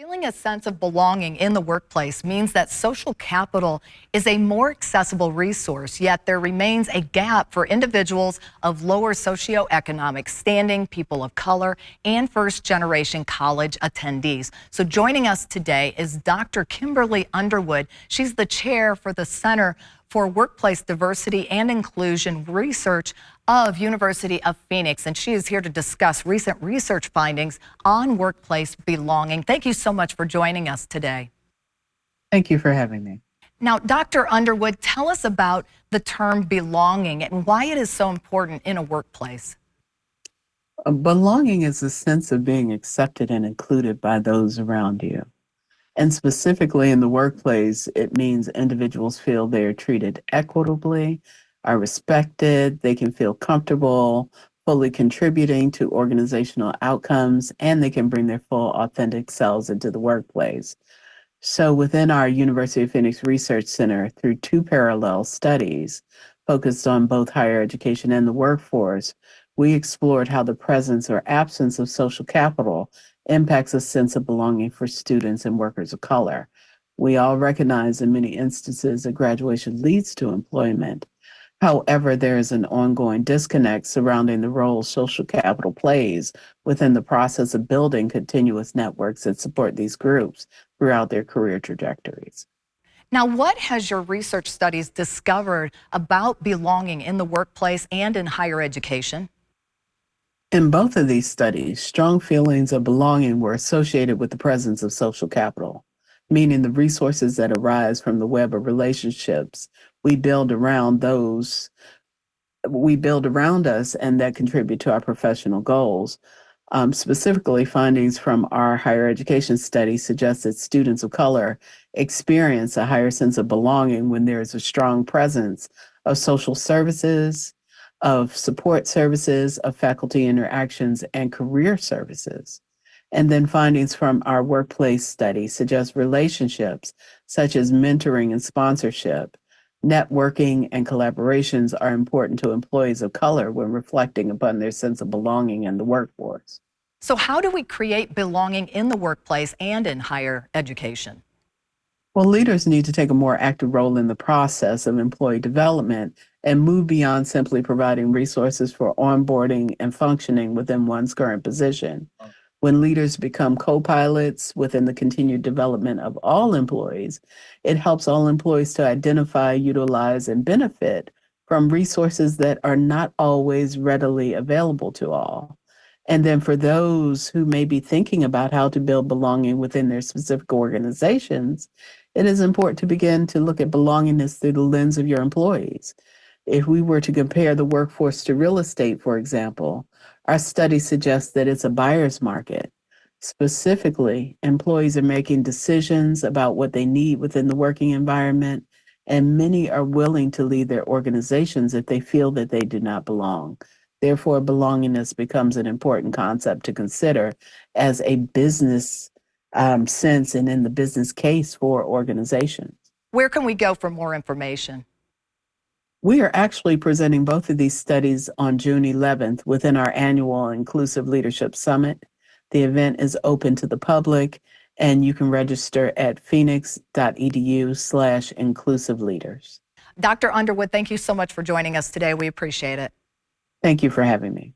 Feeling a sense of belonging in the workplace means that social capital is a more accessible resource, yet there remains a gap for individuals of lower socioeconomic standing, people of color, and first-generation college attendees. So joining us today is Dr. Kimberly Underwood. She's the chair for the Center for Workplace Diversity and Inclusion Research of University of Phoenix, and she is here to discuss recent research findings on workplace belonging. Thank you so much for joining us today. Thank you for having me. Now, Dr. Underwood, tell us about the term belonging and why it is so important in a workplace. Belonging is a sense of being accepted and included by those around you. And specifically in the workplace, it means individuals feel they're treated equitably, are respected, they can feel comfortable, fully contributing to organizational outcomes, and they can bring their full authentic selves into the workplace. So within our University of Phoenix Research Center, through two parallel studies focused on both higher education and the workforce, we explored how the presence or absence of social capital impacts a sense of belonging for students and workers of color. We all recognize in many instances that graduation leads to employment. However, there is an ongoing disconnect surrounding the role social capital plays within the process of building continuous networks that support these groups throughout their career trajectories. Now, what has your research studies discovered about belonging in the workplace and in higher education? In both of these studies, strong feelings of belonging were associated with the presence of social capital, meaning the resources that arise from the web of relationships we build around us and that contribute to our professional goals. Specifically, findings from our higher education study suggest that students of color experience a higher sense of belonging when there is a strong presence of social services, of support services, of faculty interactions, and career services. And then findings from our workplace study suggest relationships such as mentoring and sponsorship, networking, and collaborations are important to employees of color when reflecting upon their sense of belonging in the workforce. So how do we create belonging in the workplace and in higher education? Well, leaders need to take a more active role in the process of employee development and move beyond simply providing resources for onboarding and functioning within one's current position. When leaders become co-pilots within the continued development of all employees, it helps all employees to identify, utilize, and benefit from resources that are not always readily available to all. And then for those who may be thinking about how to build belonging within their specific organizations, it is important to begin to look at belongingness through the lens of your employees. If we were to compare the workforce to real estate, for example, our study suggests that it's a buyer's market. Specifically, employees are making decisions about what they need within the working environment, and many are willing to leave their organizations if they feel that they do not belong. Therefore, belongingness becomes an important concept to consider as a business sense and in the business case for organizations. Where can we go for more information? We are actually presenting both of these studies on June 11th within our annual Inclusive Leadership Summit. The event is open to the public, and you can register at phoenix.edu/inclusiveleaders. Dr. Underwood, thank you so much for joining us today. We appreciate it. Thank you for having me.